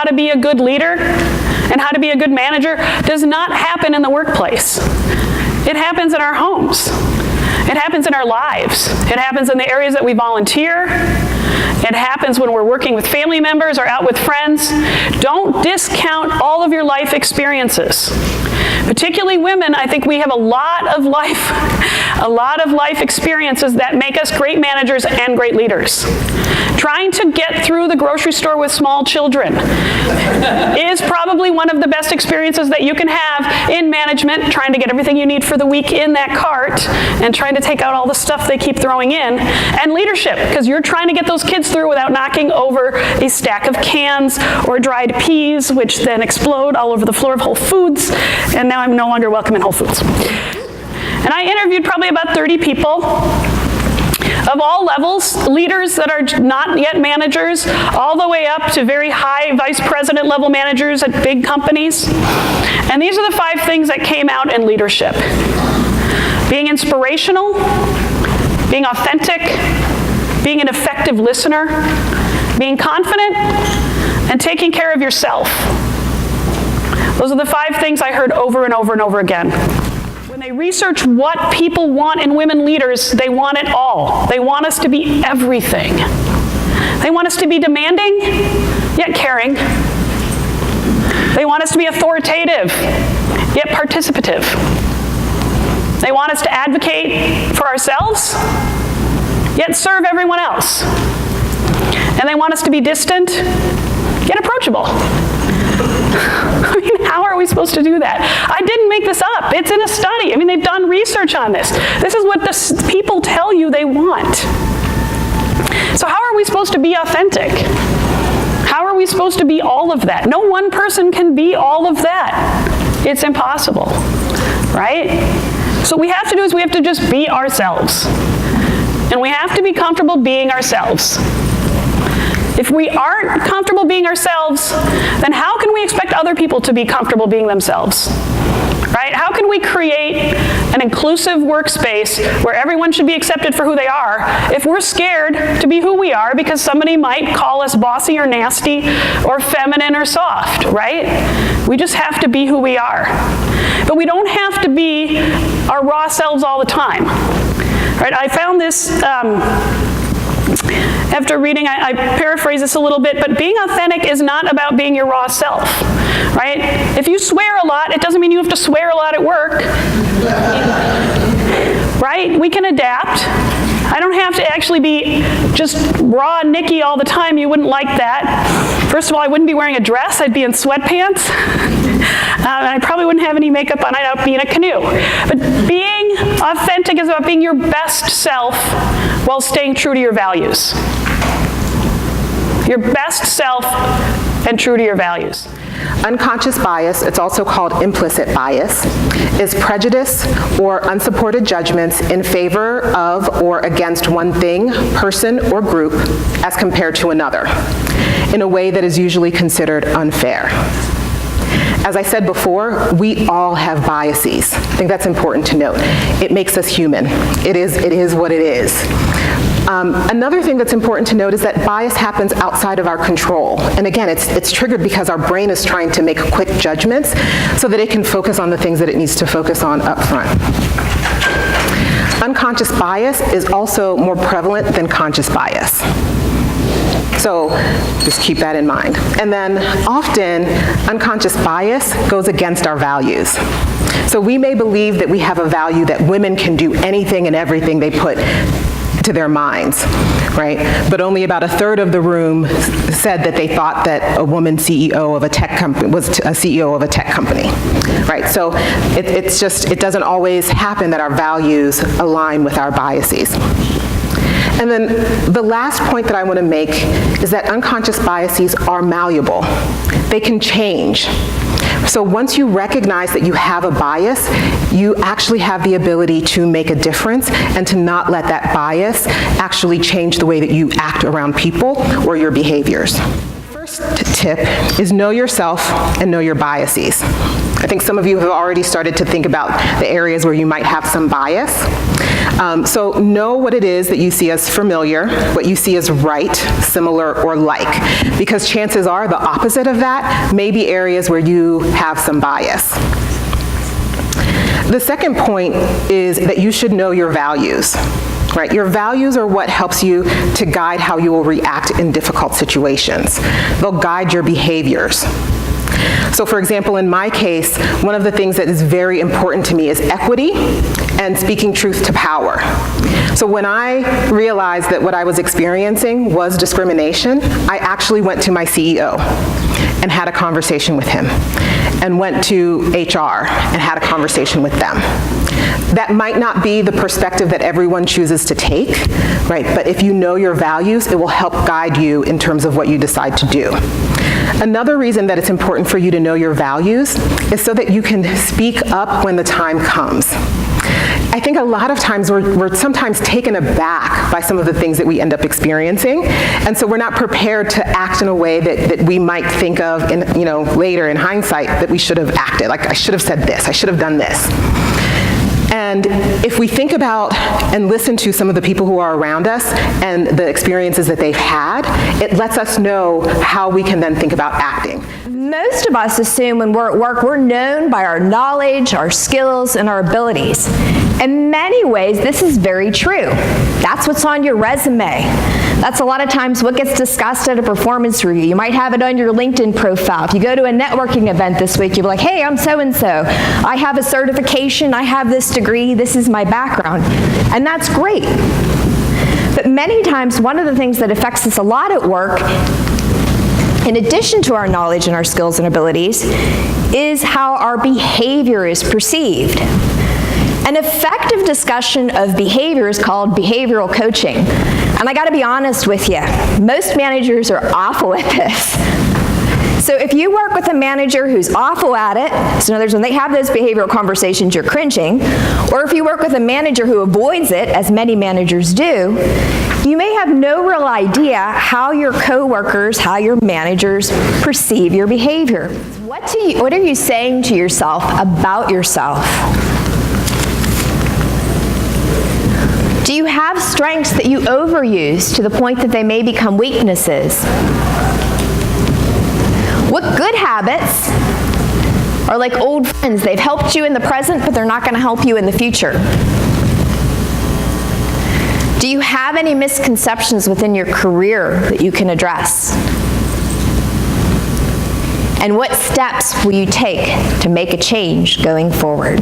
to be a good leader and how to be a good manager does not happen in the workplace. It happens in our homes. It happens in our lives. It happens in the areas that we volunteer. It happens when we're working with family members or out with friends. Don't discount all of your life experiences. Particularly women, I think we have a lot of life experiences that make us great managers and great leaders. Trying to get through the grocery store with small children is probably one of the best experiences that you can have in management, trying to get everything you need for the week in that cart and trying to take out all the stuff they keep throwing in, and leadership, because you're trying to get those kids through without knocking over a stack of cans or dried peas, which then explode all over the floor of Whole Foods, and now I'm no longer welcome in Whole Foods. And I interviewed probably about 30 people of all levels, leaders that are not yet managers, all the way up to very high vice president level managers at big companies. And these are the 5 things that came out in leadership. Being inspirational, being authentic, being an effective listener, being confident, and taking care of yourself. Those are the 5 things I heard over and over and over again. When they research what people want in women leaders, they want it all. They want us to be everything. They want us to be demanding, yet caring. They want us to be authoritative, yet participative. They want us to advocate for ourselves, yet serve everyone else. And they want us to be distant, yet approachable. I mean, how are we supposed to do that? I didn't make this up. It's in a study. I mean, they've done research on this. This is what the people tell you they want. So how are we supposed to be authentic? How are we supposed to be all of that? No one person can be all of that. It's impossible, right? So what we have to do is we have to just be ourselves. And we have to be comfortable being ourselves. If we aren't comfortable being ourselves, then how can we expect other people to be comfortable being themselves? Right? How can we create an inclusive workspace where everyone should be accepted for who they are if we're scared to be who we are because somebody might call us bossy or nasty or feminine or soft, right? We just have to be who we are. But we don't have to be our raw selves all the time. Right? I found this after reading, I paraphrase this a little bit, but being authentic is not about being your raw self, right? If you swear a lot, it doesn't mean you have to swear a lot at work, right? We can adapt. I don't have to actually be just raw Nikki all the time. You wouldn't like that. First of all, I wouldn't be wearing a dress. I'd be in sweatpants. And I probably wouldn't have any makeup on. I'd be in a canoe. But being authentic is about being your best self while staying true to your values. Your best self and true to your values. Unconscious bias, it's also called implicit bias, is prejudice or unsupported judgments in favor of or against one thing, person, or group as compared to another, in a way that is usually considered unfair. As I said before, we all have biases. I think that's important to note. It makes us human. It is what it is. Another thing that's important to note is that bias happens outside of our control. And again, it's triggered because our brain is trying to make quick judgments so that it can focus on the things that it needs to focus on up front. Unconscious bias is also more prevalent than conscious bias. So just keep that in mind. And then often, unconscious bias goes against our values. So we may believe that we have a value that women can do anything and everything they put to their minds, right? But only about a third of the room said that they thought that a woman CEO of a tech company was a CEO of a tech company, right? So it doesn't always happen that our values align with our biases. And then the last point that I want to make is that unconscious biases are malleable. They can change. So once you recognize that you have a bias, you actually have the ability to make a difference and to not let that bias actually change the way that you act around people or your behaviors. First tip is know yourself and know your biases. I think some of you have already started to think about the areas where you might have some bias. So know what it is that you see as familiar, what you see as right, similar, or like, because chances are the opposite of that may be areas where you have some bias. The second point is that you should know your values. Right? Your values are what helps you to guide how you will react in difficult situations. They'll guide your behaviors. So for example, in my case, one of the things that is very important to me is equity and speaking truth to power. So when I realized that what I was experiencing was discrimination, I actually went to my CEO and had a conversation with him, and went to HR and had a conversation with them. That might not be the perspective that everyone chooses to take, right? But if you know your values, it will help guide you in terms of what you decide to do. Another reason that it's important for you to know your values is so that you can speak up when the time comes. I think a lot of times we're sometimes taken aback by some of the things that we end up experiencing, and so we're not prepared to act in a way that we might think of in, later in hindsight that we should have acted. Like, I should have said this, I should have done this. And if we think about and listen to some of the people who are around us and the experiences that they've had, it lets us know how we can then think about acting. Most of us assume when we're at work, we're known by our knowledge, our skills, and our abilities. In many ways, this is very true. That's what's on your resume. That's a lot of times what gets discussed at a performance review. You might have it on your LinkedIn profile. If you go to a networking event this week, you'll be like, hey, I'm so-and-so. I have a certification, I have this degree, this is my background. And that's great. But many times, one of the things that affects us a lot at work, in addition to our knowledge and our skills and abilities, is how our behavior is perceived. An effective discussion of behavior is called behavioral coaching. And I gotta be honest with you, most managers are awful at this. So if you work with a manager who's awful at it, so in other words, when they have those behavioral conversations, you're cringing, or if you work with a manager who avoids it, as many managers do, you may have no real idea how your coworkers, how your managers perceive your behavior. What are you saying to yourself about yourself? Do you have strengths that you overuse to the point that they may become weaknesses? What good habits are like old friends? They've helped you in the present, but they're not going to help you in the future. Do you have any misconceptions within your career that you can address? And what steps will you take to make a change going forward?